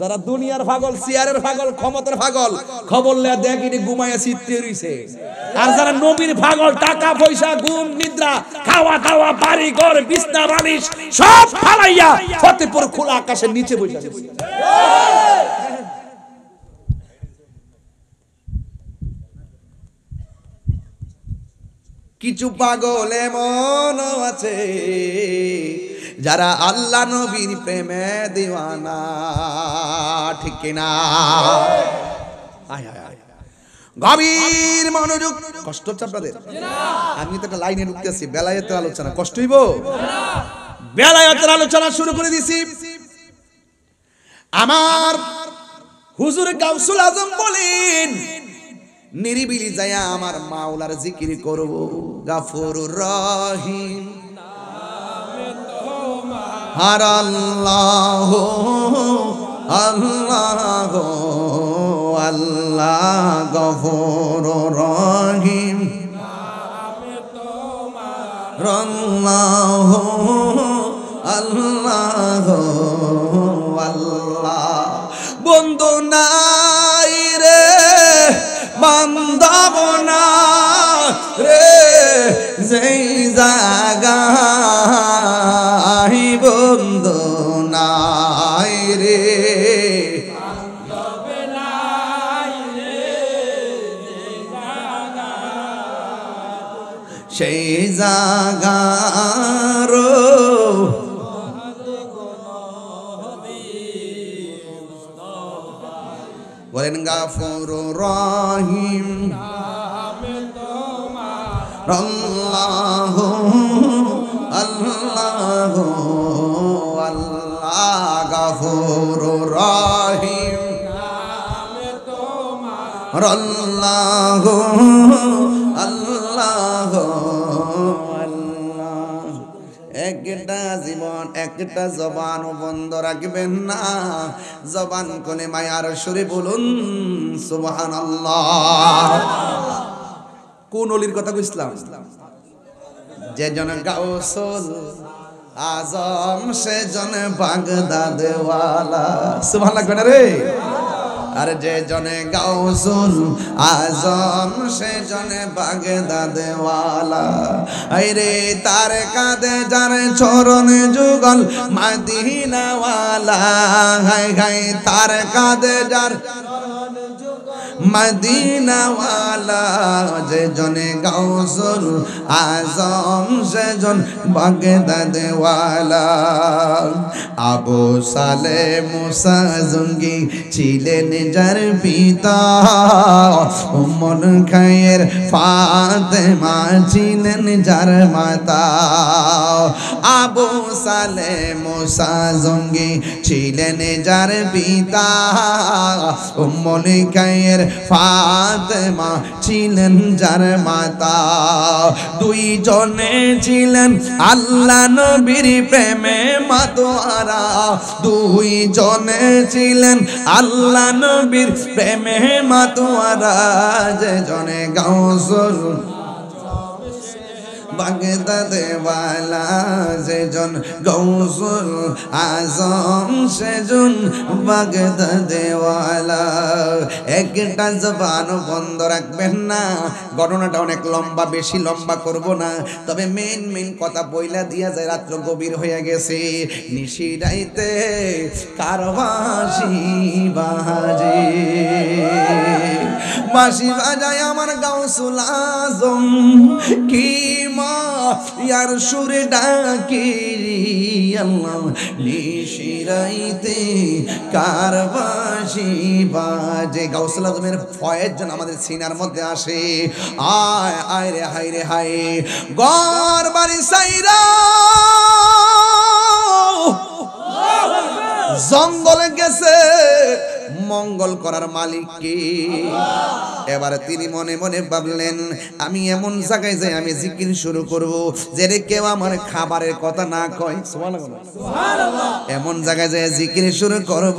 যারা দুনিয়ার পাগল, চেয়ারের পাগল, ক্ষমতার পাগল, খবর লেয়া দেখি ঘুমাইয়া চিত্তে রইছে। আর যারা নবীর পাগল, টাকা পয়সা, ঘুম নিদ্রা, খাওয়া দাওয়া, বাড়ি ঘর, বিছনা বালিশ সব ফালাইয়া ফতেপুর খোলা আকাশের নিচে বসে আছে। কিছু পাগল এমন আছে যারা আল্লাহ নবীর প্রেমে দিওয়ানা, ঠিক কিনা? গভীর মনোযোগ। কষ্ট হচ্ছে আপনাদের? আমি তো একটা লাইনে ঢুকতেছি, বেলায়েতের আলোচনা। কষ্ট হইব? বেলায়েতের আলোচনা শুরু করে দিছি। আমার হুজুর গাউসুল আজম বলেন, নিরিবিলি যায়া আমার মাওলার জিকির করব। গাফুরুর রহিম আর আল্লাহ আল্লাহ আল্লাহ গফুরুর রহিম আল্লাহ আল্লাহ আল্লাহ। বন্ধু নাই রে বান্ধব না রে, যেই জাগায় বন্ধু নাই রে, সেই জাগার বলেন গাফুরুর রহিম আল্লাহ আল্লাহ আল্লাহ গাফুরুর রহিম আল্লাহ আল্লাহ আল্লাহ। একটা জীবন একটা জবান বন্ধ রাখবেন না, জবান কোনে মায়ার সুরে বলুন সুবহানাল্লাহ। কোন ওলির কথা কইছিলাম? যে জন গাউসুল আজম সে জন বাগদাদ ওয়ালা। সুবহানাল্লাহ কইনা রে। আর যে জনে গাউসুল আজম সে জনে বাগদাদ ওয়ালা। আইরে তার কাঁধে যার চরণ যুগল মদিনা ওয়ালা। হায় হায় তার কাঁধে যার মদিনা ওয়ালা। যে জনে গাউসুল আজম সে জন বাগদাদ ওয়ালা। আবু সালে মুসা জঙ্গি ছিলেন যার পিতা, উম্মুল খায়ের ফাতেমা ছিলেন যার মাতা। আবু সালে মুসা জঙ্গি ছিলেন যার পিতা, উম্মুল খায়ের ফাতেমা ছিলেন যার মাতা। দুই জনে ছিলেন আল্লাহ নবীর প্রেমে মাতোয়ারা। দুই জনে ছিলেন আল্লাহ নবীর প্রেমে মাতোয়ারা। যে জনে গাউসুল বাগদাদ ওয়ালা। যে জন গাউসুল আজম সে জন বাগদাদ ওয়ালা। একটা জবান বন্ধ রাখবেন না। ঘটনাটা অনেক লম্বা, বেশি লম্বা করব না, তবে মেন কথা বইলা দিয়া যায়। রাত্র গভীর হয়ে গেছে, নিশি রাইতে কারবাসি বাজে। বাঁশি বাজায় আমার গাউসুল আজম, কি মা ইয়ার সুরে ডাকি আল্লাহ। নিশি রাইতে কারবাসি বাজে। গাউসুল আজমের ফয়েজ যেন আমাদের সিনার মধ্যে আসে। আয় আয় রে হায় রে হায়। ঘর বাড়ি সাইরা জঙ্গলে গেছে, মঙ্গল করার মালিক কে? এবারে তিনি মনে মনে ভাবলেন, আমি এমন জায়গায় যাই আমি জিকির শুরু করব যে কেউ আমার খাবারের কথা না কয়। সুবহানাল্লাহ। এমন জায়গায় যাই জিকির শুরু করব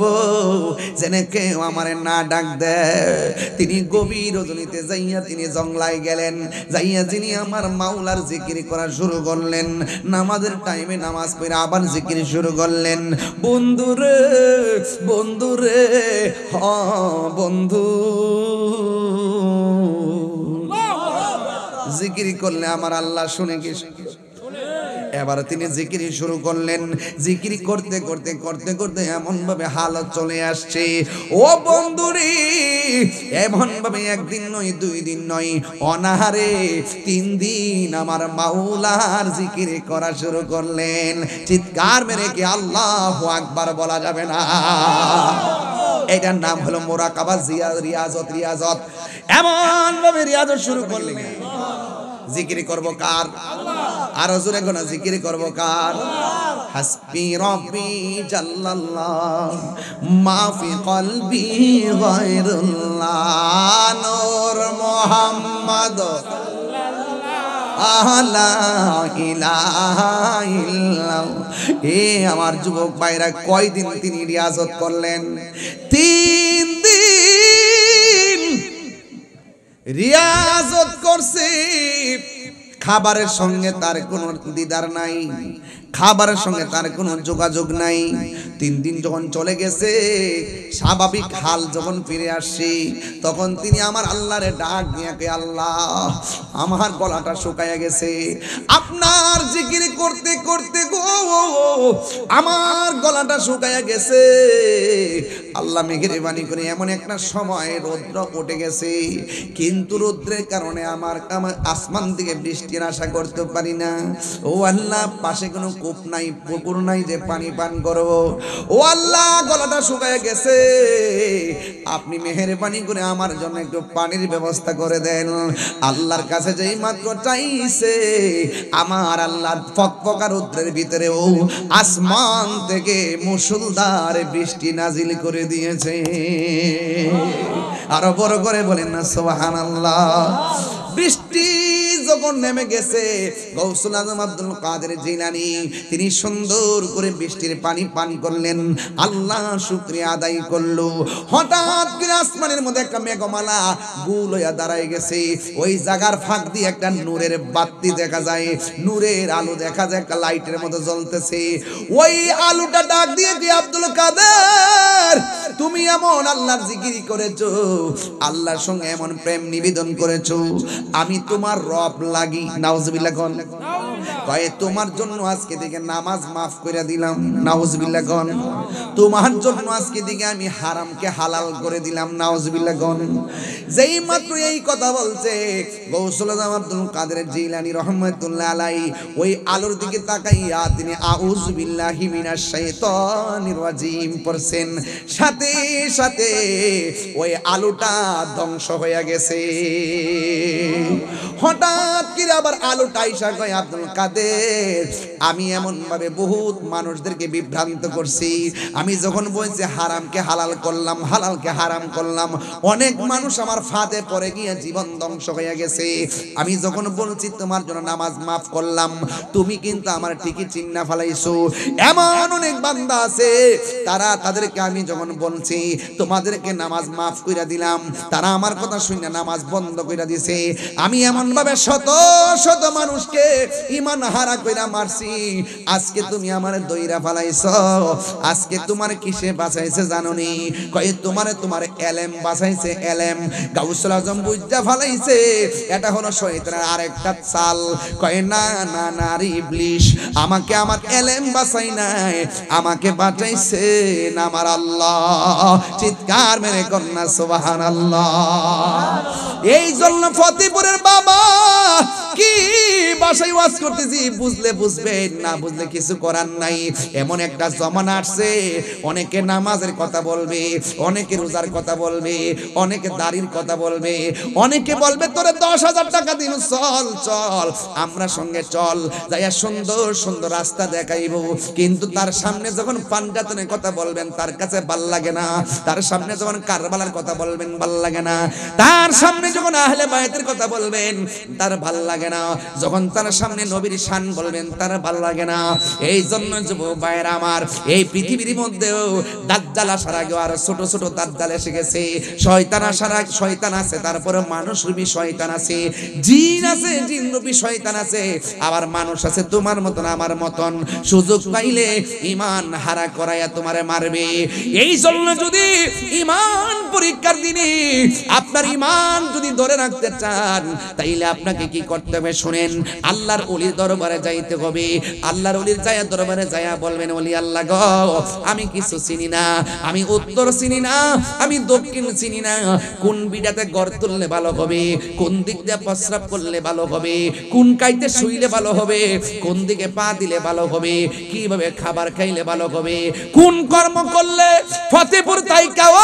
যেন কেউ আমার না ডাক দেয়। তিনি গভীর রজনীতে যাইয়া তিনি জঙ্গলায় গেলেন। যাইয়া যিনি আমার মাওলার জিকির করা শুরু করলেন। নামাজের টাইমে নামাজ পড়ে আবার জিকির শুরু করলেন। বন্ধুরে বন্ধুরে হ বন্ধু, জিকির করলে আমার আল্লাহ শুনে কি? এবার তিনি জিকির শুরু করলেন। জিকির করতে করতে করতে করতে এমন ভাবে হালত চলে আসছে, ও বন্ধুরে, এমন ভাবে একদিন নয়, দুই দিন নয়, অনাহারে 3 দিন আমার মাওলার জিকির করা শুরু করলেন। চিৎকার মেরে কি আল্লাহু আকবার বলা যাবে না? এটার নাম হলো মুরাকাবা, রিয়াজত। এমন ভাবে রিয়াজত শুরু করলেন। জিকির করব কার? আরো জোরে কোন জিকির করব কার? হাসবি রব্বি জাল্লাল্লাহ মা ফি কলবি গায়রুল্লাহ নূর মুহাম্মদ লা ইলাহা ইল্লাল্লাহ। এ আমার যুবক ভাইরা, কয়দিন তিনি রিয়াজত করলেন? 3 দিন রিয়াজত করছে। খাবারের সঙ্গে তার কোনো দিদার নাই, খাবারের সঙ্গে তার কোনো যোগাযোগ নাই। 3 দিন যখন চলে গেছে, স্বাভাবিক হাল যখন ফিরে আসছে, তখন তিনি আমার আল্লাহরে ডাক দিয়ে, আল্লাহ আমার গলাটা শুকায়া গেছে, আপনার জিকির করতে করতে গো আমার গলাটা শুকায়া গেছে। আল্লাহ মেহেরবানি করে এমন একটা সময় রৌদ্র উঠে গেছে, কিন্তু রৌদ্রের কারণে আমার আসমান থেকে বৃষ্টি বৃষ্টির আশা করতে পারি না। ও আল্লাহ, পাশে কোনো কূপ নাই, পুকুর নাই যে পানি পান করব। ও আল্লাহ, গলাটা শুকায় গেছে, আপনি মেহেরবানি করে আমার জন্য একটু পানির ব্যবস্থা করে দেন। আল্লাহর কাছে যেই মাত্র চাইছে, আমার আল্লাহ ফকফকা রৌদ্রের ভিতরেও আসমান থেকে মুষলধার বৃষ্টি নাজিল করে দিয়েছে। আরো বড় করে বলেন না সুবহানাল্লাহ। বৃষ্টি যখন নেমে গেছে, গৌসুল আজম আব্দুল কাদের জিলানী তিনি সুন্দর করে বৃষ্টির পানি পান করলেন, আল্লাহ শুকরিয়া আদায় করলো। হঠাৎ করে আসমানের মধ্যে একটা মেঘমালা গুল হইয়া দাঁড়ায় গেছে। ওই জায়গার ফাঁক দিয়ে একটা নূরের বাতি দেখা যায়, নূরের আলো দেখা যায়, একটা লাইটের মতো জ্বলতেছে। ওই আলোটা ডাক দিয়ে কি, আব্দুল কাদের তুমি এমন আল্লাহর জিকির করেছো, আল্লাহর সঙ্গে এমন প্রেম নিবেদন করেছো, আমি তোমার রব লাগি। নাউজুবিল্লাহ কোন কয়, তোমার জন্য আজকে থেকে নামাজ মাফ করে দিলাম। নাউজুবিল্লাহ কোন, তোমার জন্য আজকে থেকে আমি হারামকে হালাল করে দিলাম। নাউজুবিল্লাহ কোন। যেই মাত্র এই কথা বলছে, গৌসুল আজম আব্দুল কাদের জিলানী রহমাতুল্লাহ আলাইহি ওই আলোর দিকে তাকাইয়া তিনি আউযু বিল্লাহি মিনাশ শাইতানির রাজিম পড়ছেন। সাথে সাথে ওই আলোটা ধ্বংস হয়ে গেছে। হঠাৎ করে আবার আলোটা আইসা কয়, আব্দুল কাদের আমি এমন ভাবে বহুত মানুষদেরকে বিভ্রান্ত করছি। আমি যখন বলছি হারামকে হালাল করলাম, হালালকে হারাম করলাম, অনেক মানুষ আমার ফাঁদে পড়ে গিয়ে জীবন ধ্বংস হয়ে গেছে। আমি যখন বলছি তোমার জন্য নামাজ মাফ করলাম, তুমি কিন্তু আমার ঠিকই চিন্না ফেলাইছো। এমন অনেক বান্দা আছে, তারা তাদেরকে আমি যখন বলছি তোমাদেরকে নামাজ মাফ কইরা দিলাম, তারা আমার কথা শুনে নামাজ বন্ধ কইরা দিছে। আমি এমন ভাবে শত শত মানুষকে ঈমান হারা কইরা মারছি, আজকে তুমি আমার দইরা ফেলাইছো। আজকে তোমার কিসে বাঁচাইছে জানোনি? কয় তোমার এলেম বাঁচাইছে, এলেম। গাউসুল আজম বুঝা ফেলাইছে এটা হলো শয়তানের আরেকটা চাল। কয় না না না রে ইবলিস, আমাকে আমার এলেম বাঁচাই নাই, আমাকে বাঁচাইছে আমার আল্লাহ। চিৎকার মেরে কন্যা সুবহানাল্লাহ। এই জন্য ফতেপুরের বাবা কি ভাষায় ওয়াজ করতেছি, বুঝলে বুঝবেন, না বুঝলে কিছু করার নাই। এমন একটা জমানা আসছে, অনেকে নামাজের কথা বলবে, অনেকে রোজার কথা বলবে, অনেকে দাড়ির কথা বলবে, অনেকে বলবে তোরে 10,000 টাকা দিন, চল চল আমরা সঙ্গে চল, যাইয়া সুন্দর সুন্দর রাস্তা দেখাইবো। কিন্তু তার সামনে যখন পাঞ্জাতনের কথা বলবেন তার কাছে ভাল লাগে না, তার সামনে যখন কারবালার কথা বলবেন ভাল লাগে না, তার সামনে যখন আহলে বায়তের কথা বলবেন তার ভাল লাগে না, যখন তার সামনে নবীর শান বলবেন তার ভাল লাগে না। এই জন্য যুবক ভাইরা আমার, এই পৃথিবীর মধ্যেও দাজ্জাল আসার আগে আর ছোট ছোট দাজ্জাল এসে গেছে, শয়তান আসার আগে শয়তান আছে, তারপরে মানুষ রূপী শয়তান আছে, জিন আছে, জিন রূপী শয়তান আছে, আবার মানুষ আছে তোমার মতন আমার মতন। সুযোগ পাইলে ঈমান হারা করাইয়া তোমারে মারবে। এই জন্য যদি ঈমান পরীক্ষার দিনে আপনার ঈমান যদি ধরে রাখতে চান, তাইলে আপনাকে কি করতে হবে শুনেন। আল্লাহর ওলির দরবারে যাইতে হবে। আল্লাহর ওলির যায়া দরবারে যায়া বলবেন, ওলি আল্লাহ গো, আমি কিছু চিনি না, আমি উত্তর চিনি না, আমি দক্ষিণ চিনি না, কোন বিড়াতে গড় তুললে ভালো হবে, কোন দিক দিয়ে প্রস্রাব করলে ভালো হবে, কোন কাইতে শুইলে ভালো হবে, কোন দিকে পা দিলে ভালো হবে, কিভাবে খাবার খাইলে ভালো হবে, কোন কর্ম করলে ফতেপুর তাইকাও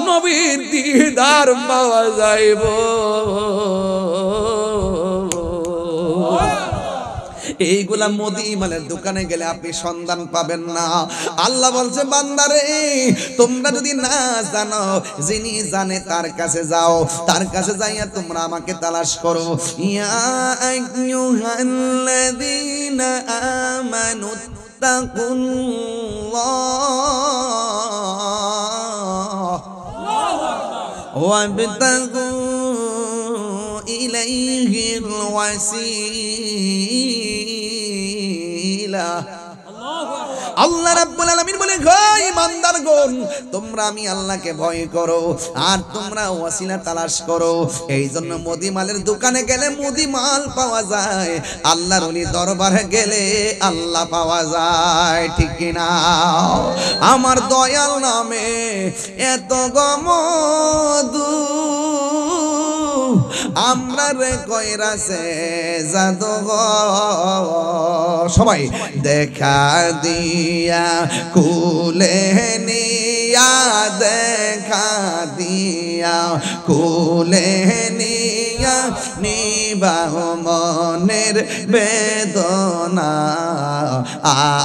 নবীর দিদার পাওয়া যাইব। এইগুলা মোদি ইমানের দোকানে গেলে আপনি সন্ধান পাবেন না। আল্লাহ বলছে, বান্দারে তোমরা যদি না জানো, যিনি জানে তার কাছে যাও, তার কাছে যাইয়া তোমরা আমাকে তালাশ করো। ইয়া আইয়ুহাল্লাযীনা আমানু তাকুল্লাহ ওয়াবতাগু ইলাইহিল ওয়াসিলা। আল্লাহ রাব্বুল আলামিন বলে, গো ঈমানদারগণ, তোমরা আমি আল্লাহকে ভয় করো আর তোমরা ওয়াসিলা তালাশ করো। এই জন্য মুদিমালের দোকানে গেলে মুদিমাল পাওয়া যায়, আল্লাহর ওলির দরবারে গেলে আল্লাহ পাওয়া যায়, ঠিক কি না? আমার দয়াল নামে এত গমদু, আমরা রে কইরাছে জাদুঘর সবাই দেখা দিয়া কুলে নিয়া দেখা দিয়া কুলে নিয়া নিবাহ মনের বেদনা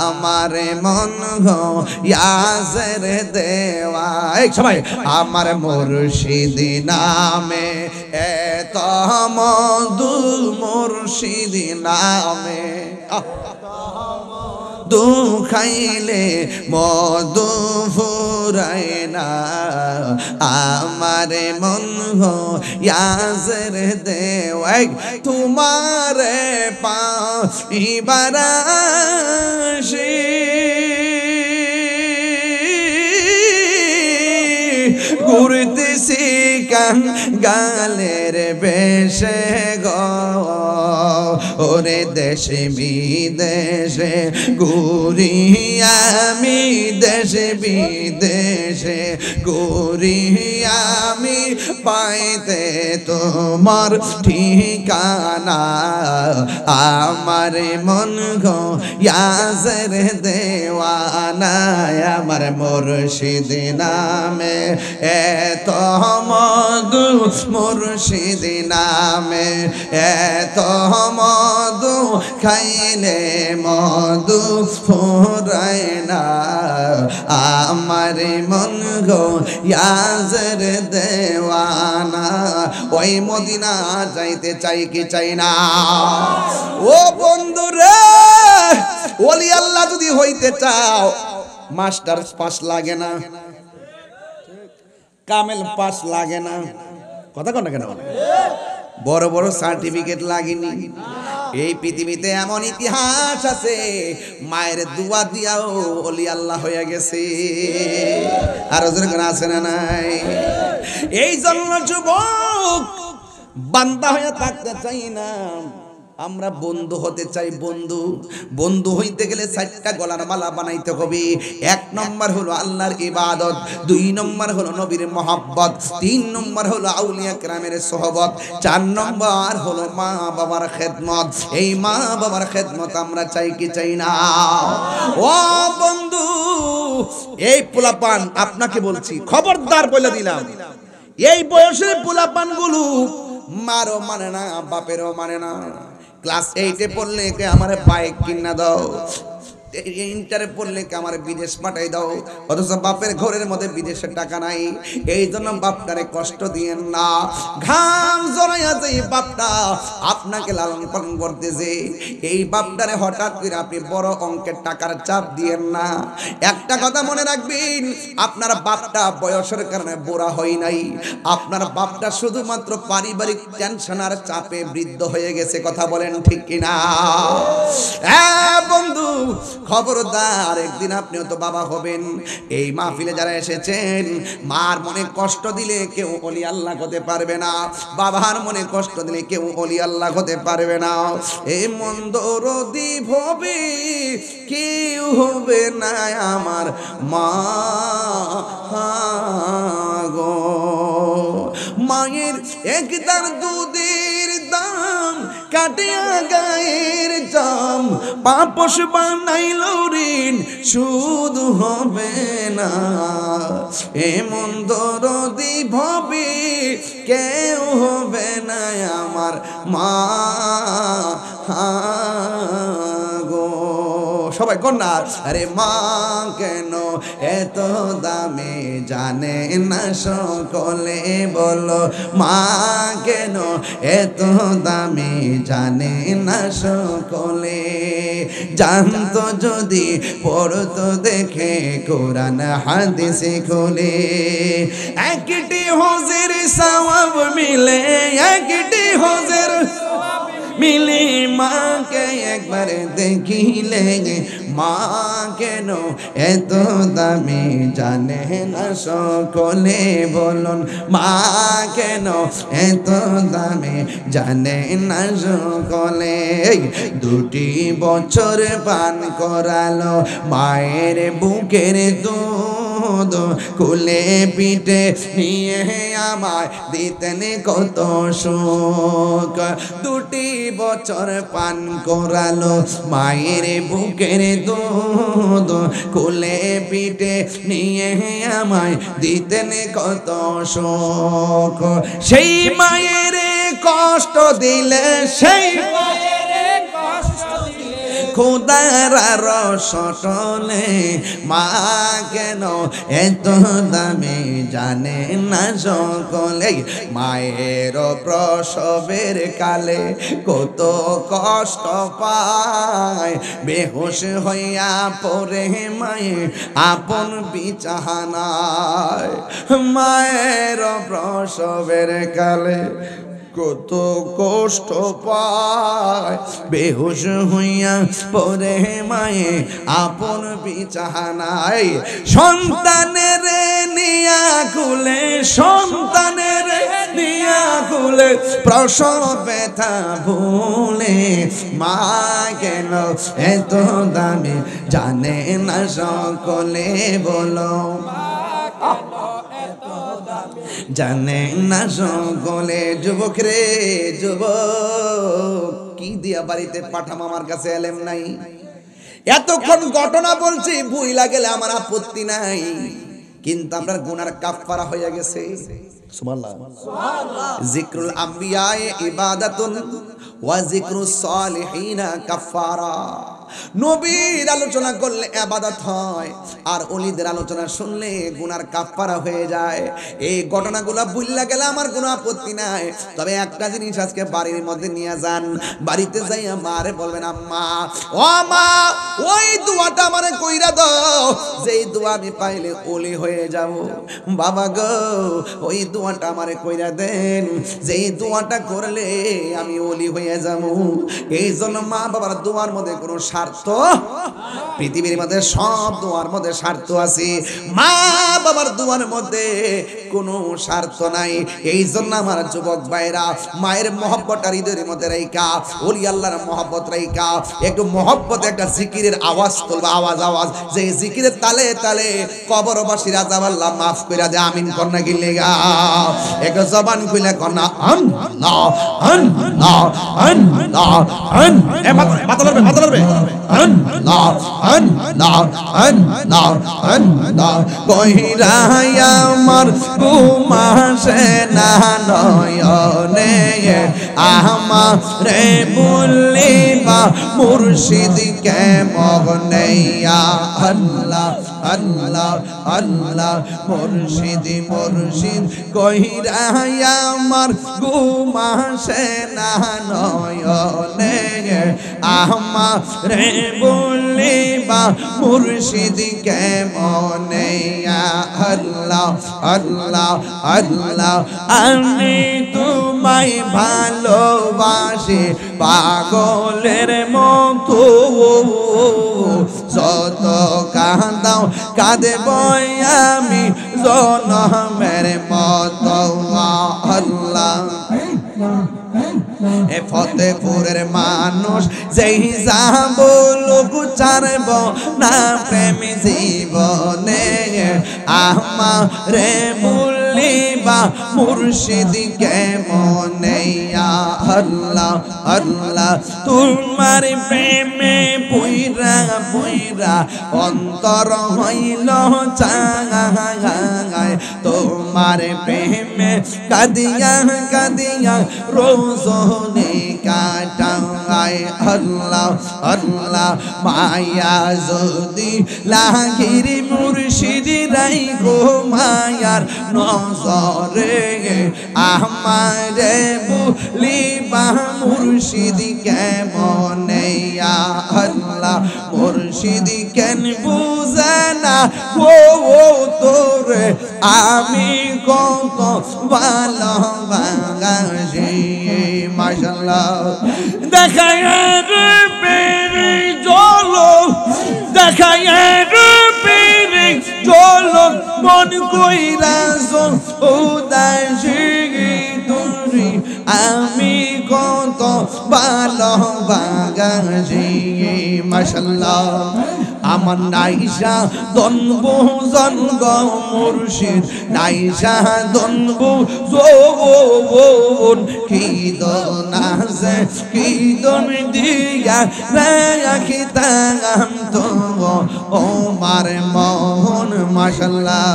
আমার মন গো ইয়াসের দেওয়া সবাই আমার মুর্শিদ নামে এত মধু মুর্শিদ নামে দু খাইলে মধু ফুরায় না আমার মন গো ইয়াসের দেওয়া তোমারে পাইবার আশি ঘুরতেছি কান গালের বেশে গো ওরে দেশে বিদেশে ঘুরি আমি দেশে বিদেশে ঘুরি আমি পাইতে তোমার ঠিকানা আমার মন গো ইয়াসের দেওয়ানা আমার মুর্শিদ নামে এত মধু মুর্শিদ নামে এত মধু খাইলে মধু ফুরায় না আমার মন গো ইয়াসের দেওয়ানা ওই মদিনা যাইতে চাই কি চাই না ও বন্ধু রে ওলি আল্লাহ যদি হইতে চাও মাস্টার্স পাস লাগে না কামেল পাস লাগে না কথা কন না কেন বড় বড় সার্টিফিকেট লাগেনি এই পৃথিবীতে এমন ইতিহাস আছে মায়ের দুয়া দিয়াও ওলি আল্লাহ হয়ে গেছে আর ওদের কোন আছে না নাই এই জন্য যুবক বান্দা হয়ে থাকতে চাই না আমরা বন্ধু হতে চাই বন্ধু বন্ধু হইতে গেলে 4টা গলার মালা বানাইতে হবে 1 নম্বর হলো আল্লাহর ইবাদত 2 নম্বর হলো নবীর মহব্বত 3 নম্বর হলো আউলিয়া কেরামের সোহবত 4 নম্বর হলো মা বাবার খেদমত এই মা বাবার খেদমত আমরা চাই কি চাই না ও বন্ধু এই পোলাপান আপনাকে বলছি খবরদার বলে দিলাম এই বয়সের পোলাপান গুলো মারও মানে না বাপেরও মানে না ক্লাস 8 এ পড়লে কে আমার বাইক কিনা দাও ইন্টারে পড়লে কে আমার বিদেশ পাঠাই দাও অথচ বাপের ঘরের মধ্যে বিদেশের টাকা নাই এই জন্য বাপটারে কষ্ট দিয়েন না ঘাম জড়াইয়া যে বাপটা আপনাকে লালন পালন করতেছে এই বাপটারে হঠাৎ করে আপনি বড় অঙ্কের টাকার চাপ দিয়েন না একটা কথা মনে রাখবেন আপনার বাপটা বয়সের কারণে বুড়া হয় নাই আপনার বাপটা শুধুমাত্র পারিবারিক টেনশন আর চাপে বৃদ্ধ হয়ে গেছে কথা বলেন ঠিক কিনা বন্ধু খবরদার একদিন আপনিও তো বাবা হবেন এই মাহফিলে যারা এসেছেন মার মনে কষ্ট দিলে কেউ ওলি আল্লাহ হতে পারবে না বাবার মনে কষ্ট দিলে কেউ ওলি আল্লাহ হতে পারবে না এই মন্দরদি ভবে কেউ হবে না আমার মা গো মায়ের একদার দুধের দাম কাটিয়া গায়ের জাম পাপস বানাইল ঋণ শুধু হবে না এমন দরদি ভবে কেউ হবে না আমার মা গো সবাই কন্যা আরে মা কেন এত দামে জানে না সকলে বলো মা কেন এত দামে জানে না সকলে জানতো যদি পড়তো দেখে কোরআন হাদিসে খুলে একটি হজের সওয়াব মিলে একটি হজের মিলে মাকে একবার দেখিলে মা কেন এত দামি জানে না সকলে বলুন মা কেন এত দামি জানে না সকলে 2 বছর পান করালো মায়ের বুকের দুধ দুধ কুলে পিঠে নিয়ে আমায় দিতেন কত সুখ 2 বছর পান করালো মায়ের বুকের দুধ কুলে পিঠে নিয়ে আমায় দিতেন কত সুখ সেই মায়ের কষ্ট দিলে সেই খোদার রসটলে মা কেন এত দামে জানে না সকলে মায়ের প্রসবের কালে কত কষ্ট পায় বেহুশ হইয়া পড়ে মায়ে আপন বিছানায় মায়ের প্রসবের কালে কত কষ্ট পায় বেহুশ হইয়া পরে মায়ে আপন বিছানায় সন্তানের নিয়া কুলে সন্তানের নিয়া কুলে প্রসব ব্যথা ভুলে মা কেন এত দামি জানে না সকলে বলো জানে না সকলে যুবক রে যুবক কি দিয়া বাড়িতে পাঠাম আমার কাছে এলেম নাই এতক্ষণ ঘটনা বলছি ভুইলা গেলে আমার আপত্তি নাই কিন্তু আপনার গুনার কাফারা হয়ে গেছে সুবহানাল্লাহ জিক্রুল আম্বিয়া ইবাদাতুন ওয়া জিক্রুস সালিহিনা কাফারা নবীর আলোচনা করলে ইবাদত হয় আর ওলিদের আলোচনা শুনলে গুনার কাফারা হয়ে যায় এই ঘটনাগুলো ভুললা গেলে আমার কোনো আপত্তি নাই তবে একটা জিনিস আজকে বাড়ির মধ্যে নিয়ে যান বাড়িতে যাইয়া মারে বলবেন আম্মা ও মা ওই দোয়াটা আমারে কইরা দাও যেই দোয়া আমি পাইলে ওলি হয়ে যাব বাবা গো ওই দোয়াটা আমারে কইরা দেন যেই দোয়াটা করলে আমি ওলি হয়ে যাব এই জন্য মা বাবার দোয়ার মধ্যে কোনো স্বার্থ পৃথিবীর মধ্যে সব দোয়ার মধ্যে স্বার্থ আছে মা বাবার দোয়ার মধ্যে কোনো স্বার্থ নাই এই জন্য আমার যুবক ভাইরা মায়ের মহব্বত হৃদয়ের মধ্যে রাইখা ওলি আল্লাহর মহব্বত রাইখা একটু মহব্বত একটা জিকিরের আওয়াজ তুলবা আওয়াজ যে জিকিরের তালে তালে কবরবাসীরা আল্লাহ মাফ কইরা দে আমিন কন্যা গিলেগা এক জবান কইলা কন্যা আল্লাহ আল্লাহ আল্লাহ আন এ মাথা লড়বে আল্লাহ আল্লাহ আল্লাহ আল্লাহ কইরা আমার ঘুমাসে না নয়নে আমারে বলিবা মুর্শিদ কে মগনে আল্লাহ আল্লাহ আল্লাহ মুর্শিদ মুর্শিদ কইরা আমার ঘুমাসে না নয়নে আমারে বলিবা মুর্শিদ কে মনে আল্লাহ আল্লাহ আল্লাহ আমি তোমায় ভালোবাসি পাগলের মতো যত কাঁদাও কাঁদব আমি জনমের মতো আল্লাহ এ ফতেপুরের মানুষ যেই যাব লোক ছাড়ব না প্রেম জীবনে আমারে বলিবা মুর্শিদ কে মনে আল্লাহ আল্লাহ তোমার প্রেমে পুইরা পুইরা অন্তর হইল চাঙায় তোমার প্রেমে কাদিয়া কাদিয়া রোজনে কাটায় আল্লাহ আল্লাহ মায়া যদি লাগির মুর্শিদ রাই গো মায়ার নজরে আমারে বলিবা মুর্শিদ কেমনে আল্লাহ মুর্শিদ কেন বুঝে না ও তোরে আমি কত ভালোবাসি মাশাআল্লাহ দেখায় পেরে চলো দেখায় পেরে চলো মন কইরা উদাসী তুমি আমি কত ভালোবাসি মাশাআল্লাহ আমার নাইসা দনব জনগ মুর্শিদ নাইসা দনব জোন কি দন আছে কি দন দিয়া রাখিতাম তো ও মার মন মাশাআল্লাহ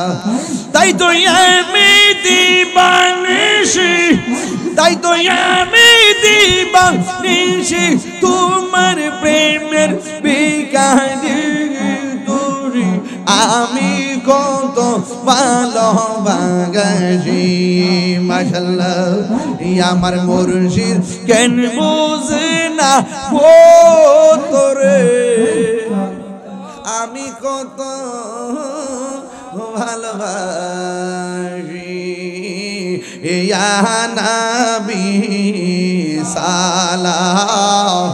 তাই তো আমি দিবানিশি তাই তো আমি দিবানিশি তোমার প্রেমের বিকারি তুরি আমি কত ভালোবাসি মাশাআল্লাহ আমার মুর্শিদ কেন বুঝে না ও তোরে আমি কত ভালোবাসি ইয়া নবী সালাম